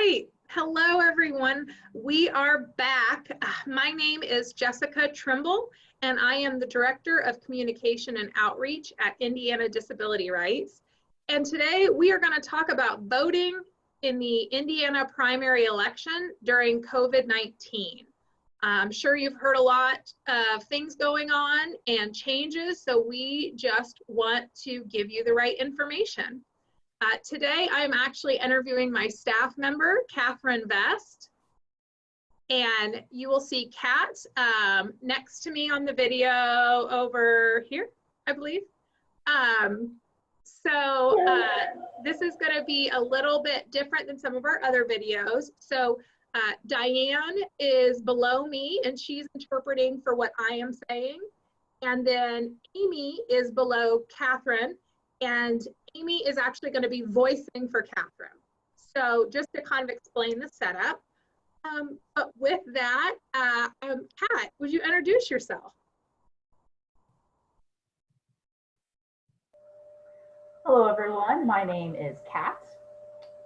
right. Hello, everyone. We are back. My name is Jessica Trimble, and I am the Director of Communication and Outreach at Indiana Disability Rights. And today we are going to talk about voting in the Indiana primary election during COVID-19. I'm sure you've heard a lot of things going on and changes, so we just want to give you the right information. Today, I'm actually interviewing my staff member, Catherine Vest, and you will see Kat next to me on the video over here, I believe. This is going to be a little bit different than some of our other videos. So Diane is below me, and she's interpreting for what I am saying. And then Amy is below Catherine, and Amy is actually going to be voicing for Catherine. So just to kind of explain the setup. But with that, Kat, would you introduce yourself? Hello, everyone. My name is Kat.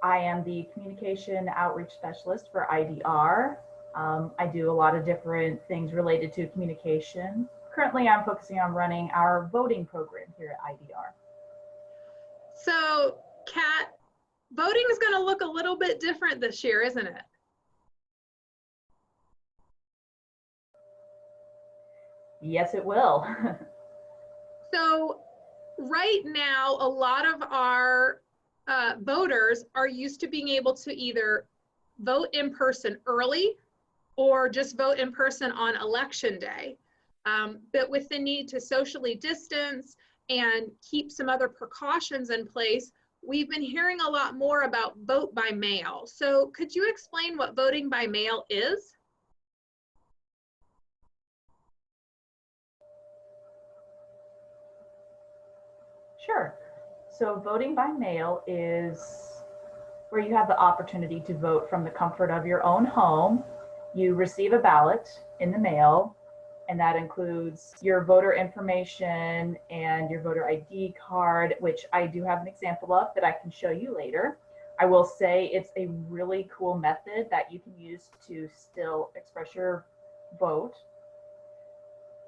I am the Communication Outreach Specialist for IDR. I do a lot of different things related to communication. Currently, I'm focusing on running our voting program here at IDR. So, Kat, voting is going to look a little bit different this year, isn't it? Yes, it will. So, right now, a lot of our voters are used to being able to either vote in person early or just vote in person on election day. But with the need to socially distance and keep some other precautions in place, we've been hearing a lot more about vote by mail. So could you explain what voting by mail is? Sure. So voting by mail is where you have the opportunity to vote from the comfort of your own home. You receive a ballot in the mail, and that includes your voter information and your voter ID card, which I do have an example of that I can show you later. I will say it's a really cool method that you can use to still express your vote.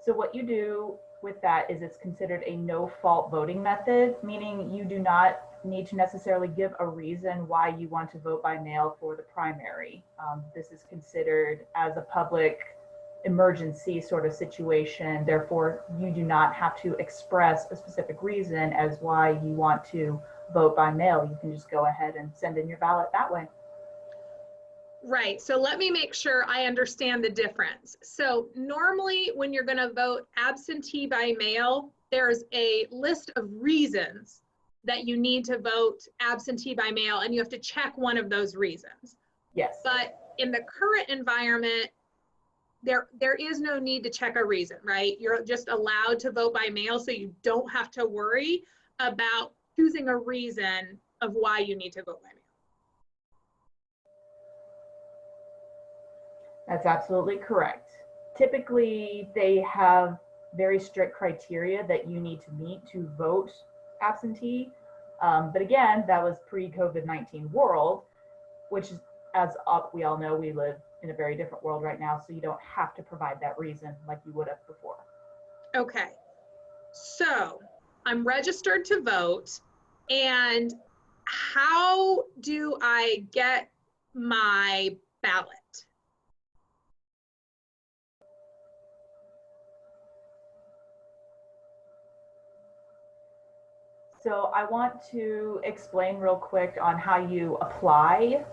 So what you do with that is it's considered a no-fault voting method, meaning you do not need to necessarily give a reason why you want to vote by mail for the primary. This is considered as a public emergency sort of situation. Therefore, you do not have to express a specific reason as why you want to vote by mail. You can just go ahead and send in your ballot that way. Right, so let me make sure I understand the difference. So normally when you're gonna vote absentee by mail, there's a list of reasons that you need to vote absentee by mail, and you have to check one of those reasons. Yes. But in the current environment, there is no need to check a reason, right? You're just allowed to vote by mail, so you don't have to worry about choosing a reason of why you need to vote by mail. That's absolutely correct. Typically, they have very strict criteria that you need to meet to vote absentee. But again, that was pre-COVID-19 world, which is, as we all know, we live in a very different world right now, so you don't have to provide that reason like you would have before. Okay. So I'm registered to vote, and how do I get my ballot? So I want to explain real quick on how you apply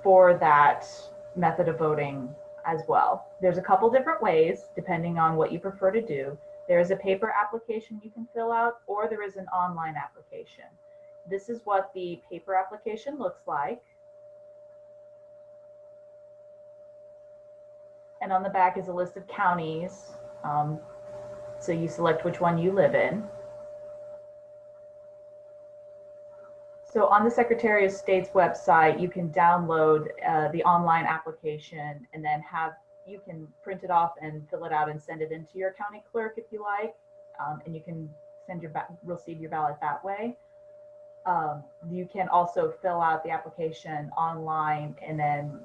for that method of voting as well. There's a couple different ways depending on what you prefer to do. There is a paper application you can fill out, or there is an online application. This is what the paper application looks like. And on the back is a list of counties. So you select which one you live in. So on the Secretary of State's website, you can download the online application, and then you can print it off and fill it out and send it into your county clerk if you like, and you can receive your ballot that way. You can also fill out the application online, and then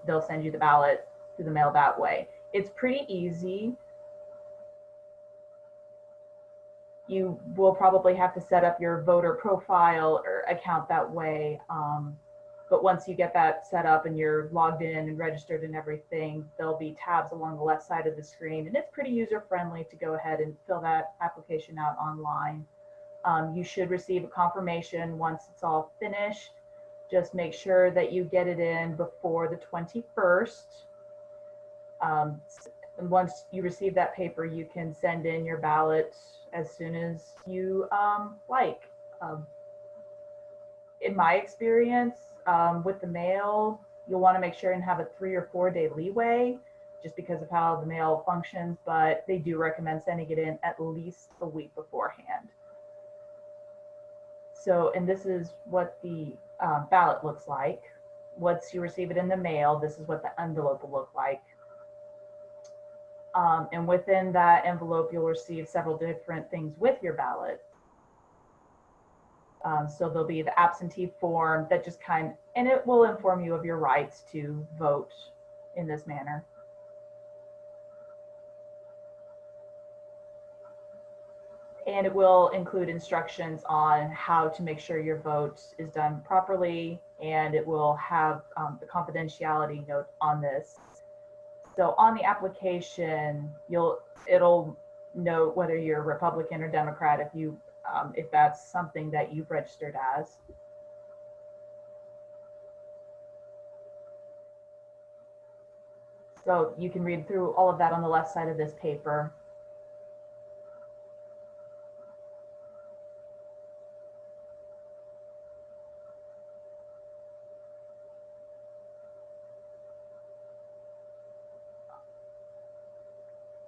they'll send you the ballot through the mail that way. It's pretty easy. You will probably have to set up your voter profile or account that way. But once you get that set up and you're logged in and registered and everything, there'll be tabs along the left side of the screen, and it's pretty user friendly to go ahead and fill that application out online. You should receive a confirmation once it's all finished. Just make sure that you get it in before the 21st. And once you receive that paper, you can send in your ballot as soon as you like. In my experience, with the mail, you'll want to make sure and have a 3 or 4 day leeway just because of how the mail functions, but they do recommend sending it in at least a week beforehand. So, and this is what the ballot looks like. Once you receive it in the mail, this is what the envelope will look like. And within that envelope, you'll receive several different things with your ballot. So there'll be the absentee form that just and it will inform you of your rights to vote in this manner. And it will include instructions on how to make sure your vote is done properly, and it will have the confidentiality note on this. So on the application, it'll note whether you're Republican or Democrat if that's something that you've registered as. So you can read through all of that on the left side of this paper.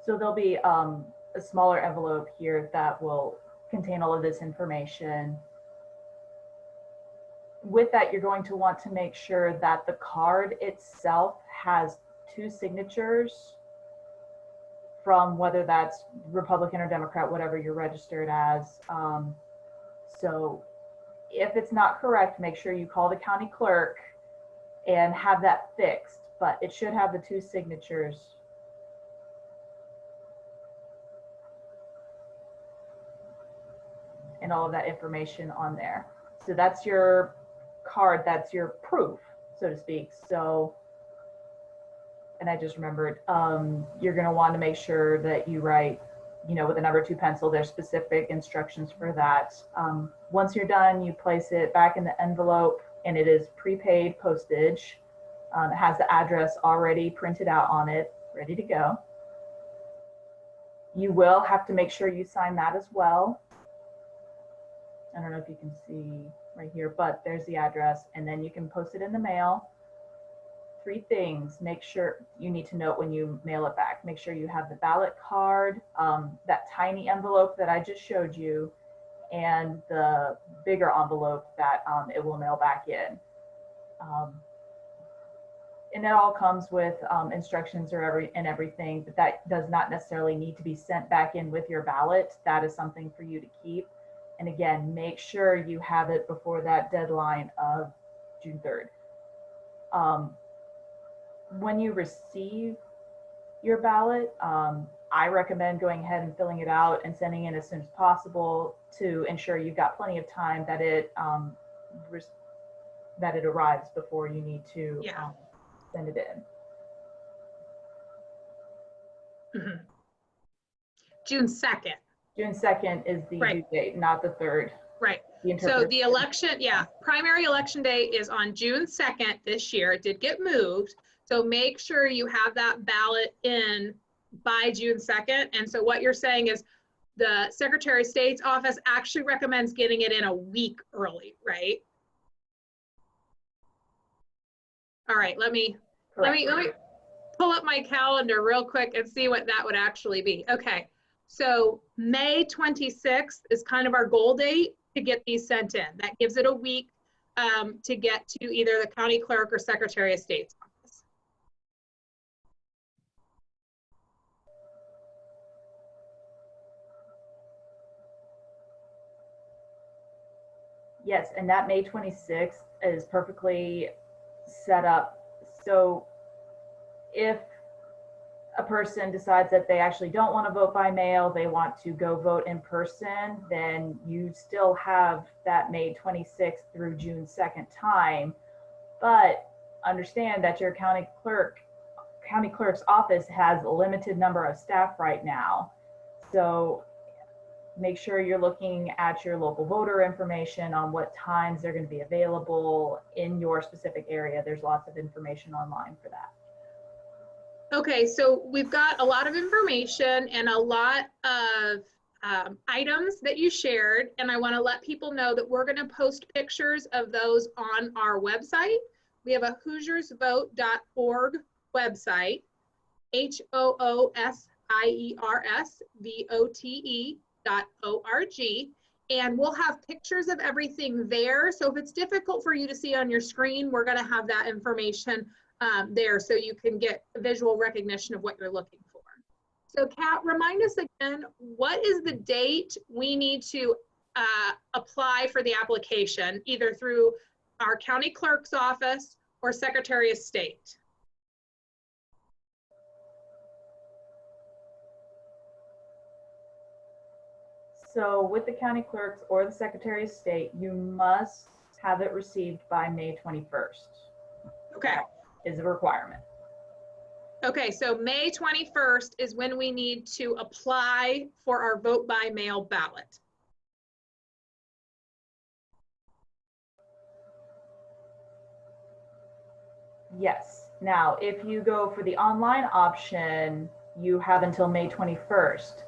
So there'll be a smaller envelope here that will contain all of this information. With that, you're going to want to make sure that the card itself has 2 signatures from whether that's Republican or Democrat, whatever you're registered as. So if it's not correct, make sure you call the county clerk and have that fixed, but it should have the 2 signatures. And all of that information on there. So that's your card, that's your proof, so to speak. So, and I just remembered, you're gonna want to make sure that you write, with a number 2 pencil, there's specific instructions for that. Once you're done, you place it back in the envelope, and it is prepaid postage. It has the address already printed out on it, ready to go. You will have to make sure you sign that as well. I don't know if you can see right here, but there's the address, and then you can post it in the mail. 3 things, make sure you need to note when you mail it back. Make sure you have the ballot card, that tiny envelope that I just showed you, and the bigger envelope that it will mail back in. And it all comes with instructions and everything, but that does not necessarily need to be sent back in with your ballot. That is something for you to keep. And again, make sure you have it before that deadline of June 3rd. When you receive your ballot, I recommend going ahead and filling it out and sending it as soon as possible to ensure you've got plenty of time that it arrives before you need to send it in. Mm-hmm. June 2nd. June 2nd is the due date, not the 3rd. Right. So the election, primary election day is on June 2nd this year. It did get moved. So make sure you have that ballot in by June 2nd. And so what you're saying is the Secretary of State's office actually recommends getting it in a week early, right? All right, let me pull up my calendar real quick and see what that would actually be. Okay, so May 26th is kind of our goal date to get these sent in. That gives it a week to get to either the county clerk or Secretary of State's office. Yes, and that May 26th is perfectly set up. So if a person decides that they actually don't want to vote by mail, they want to go vote in person, then you still have that May 26th through June 2nd time. But understand that your county clerk's office has a limited number of staff right now. So make sure you're looking at your local voter information on what times they're going to be available in your specific area. There's lots of information online for that. Okay, so we've got a lot of information and a lot of items that you shared, and I want to let people know that we're going to post pictures of those on our website. We have a HoosersVote.org website, HOOSIERSVOTE.org, and we'll have pictures of everything there. So if it's difficult for you to see on your screen, we're going to have that information there so you can get a visual recognition of what you're looking for. So Kat, remind us again, what is the date we need to apply for the application, either through our county clerk's office or Secretary of State? So with the county clerks or the Secretary of State, you must have it received by May 21st. Okay. Is a requirement. Okay, so May 21st is when we need to apply for our vote by mail ballot. Yes. Now, if you go for the online option, you have until May 21st.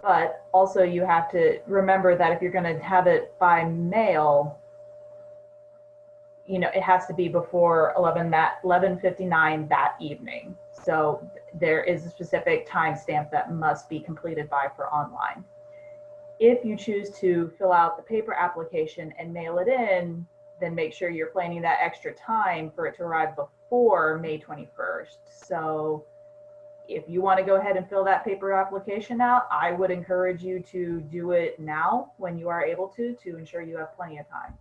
But also you have to remember that if you're going to have it by mail, you know, it has to be before 11:59 that evening. So there is a specific timestamp that must be completed by for online. If you choose to fill out the paper application and mail it in, then make sure you're planning that extra time for it to arrive before May 21st. So if you want to go ahead and fill that paper application out, I would encourage you to do it now when you are able to ensure you have plenty of time.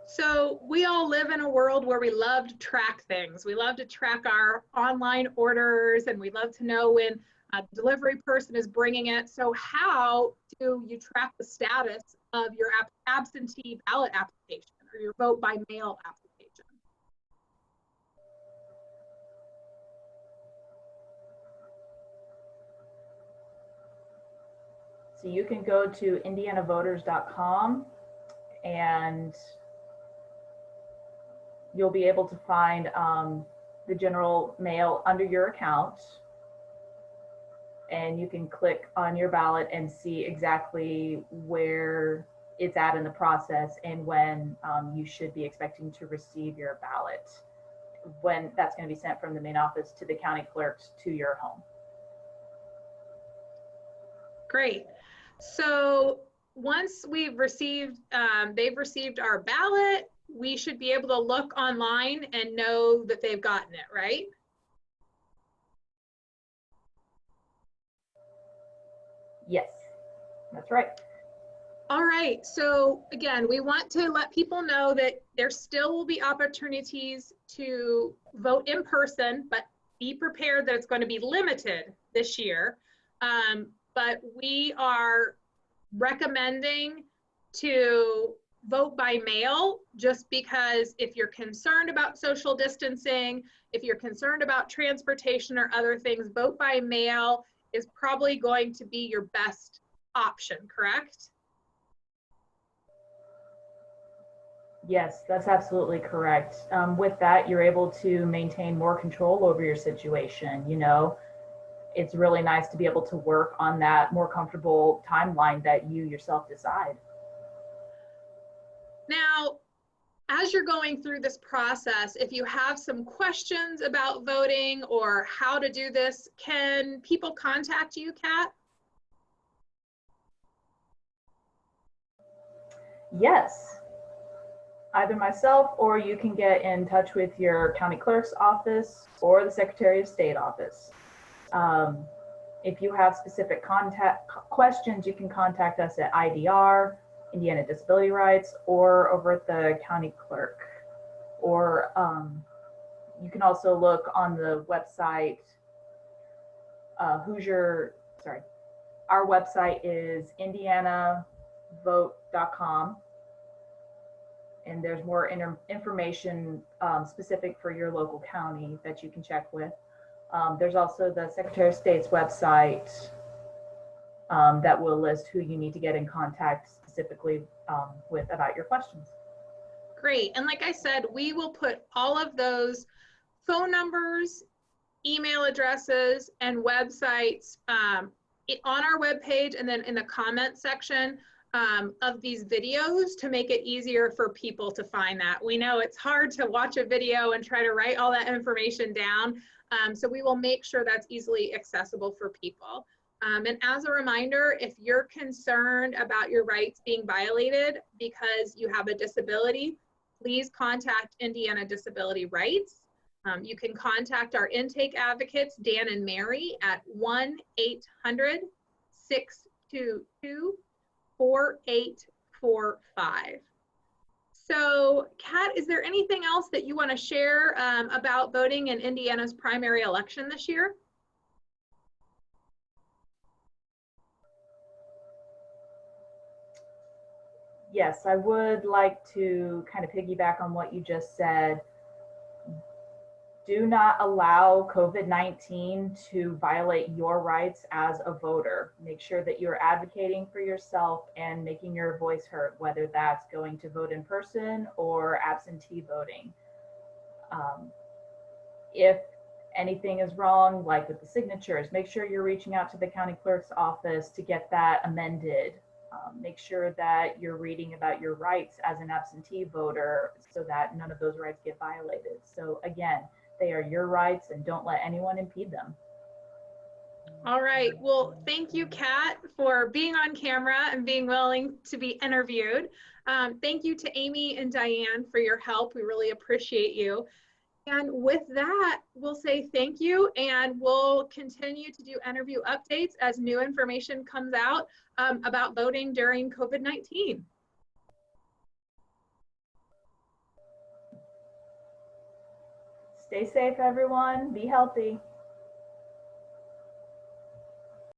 So we all live in a world where we love to track things. We love to track our online orders, and we love to know when a delivery person is bringing it. So how do you track the status of your absentee ballot application or your vote by mail application? So you can go to indianavoters.com and you'll be able to find the general mail under your account, and you can click on your ballot and see exactly where it's at in the process and when you should be expecting to receive your ballot, when that's going to be sent from the main office to the county clerks to your home. Great. So once we've received, they've received our ballot, we should be able to look online and know that they've gotten it, right? Yes, that's right. All right, so again, we want to let people know that there still will be opportunities to vote in person, but be prepared that it's going to be limited this year. But we are recommending to vote by mail just because if you're concerned about social distancing, if you're concerned about transportation or other things, vote by mail is probably going to be your best option, correct? Yes, that's absolutely correct. With that, you're able to maintain more control over your situation. You know, it's really nice to be able to work on that more comfortable timeline that you yourself decide. Now, as you're going through this process, if you have some questions about voting or how to do this, can people contact you, Kat? Yes, either myself or you can get in touch with your county clerk's office or the Secretary of State office. If you have specific questions, you can contact us at IDR, Indiana Disability Rights, or over at the county clerk. Or you can also look on the website, our website is indianavote.com. And there's more information specific for your local county that you can check with. There's also the Secretary of State's website that will list who you need to get in contact specifically with about your questions. Great. And like I said, we will put all of those phone numbers, email addresses, and websites on our webpage, and then in the comment section of these videos to make it easier for people to find that. We know it's hard to watch a video and try to write all that information down. So we will make sure that's easily accessible for people. And as a reminder, if you're concerned about your rights being violated because you have a disability, please contact Indiana Disability Rights. You can contact our intake advocates, Dan and Mary, at 1-800-622-4845. So, Kat, is there anything else that you want to share about voting in Indiana's primary election this year? Yes, I would like to kind of piggyback on what you just said. Do not allow COVID-19 to violate your rights as a voter. Make sure that you're advocating for yourself and making your voice heard, whether that's going to vote in person or absentee voting. If anything is wrong, like with the signatures, make sure you're reaching out to the county clerk's office to get that amended. Make sure that you're reading about your rights as an absentee voter so that none of those rights get violated. So again, they are your rights and don't let anyone impede them. All right. Well, thank you, Kat, for being on camera and being willing to be interviewed. Thank you to Amy and Diane for your help. We really appreciate you. And with that, we'll say thank you, and we'll continue to do interview updates as new information comes out about voting during COVID-19. Stay safe, everyone. Be healthy.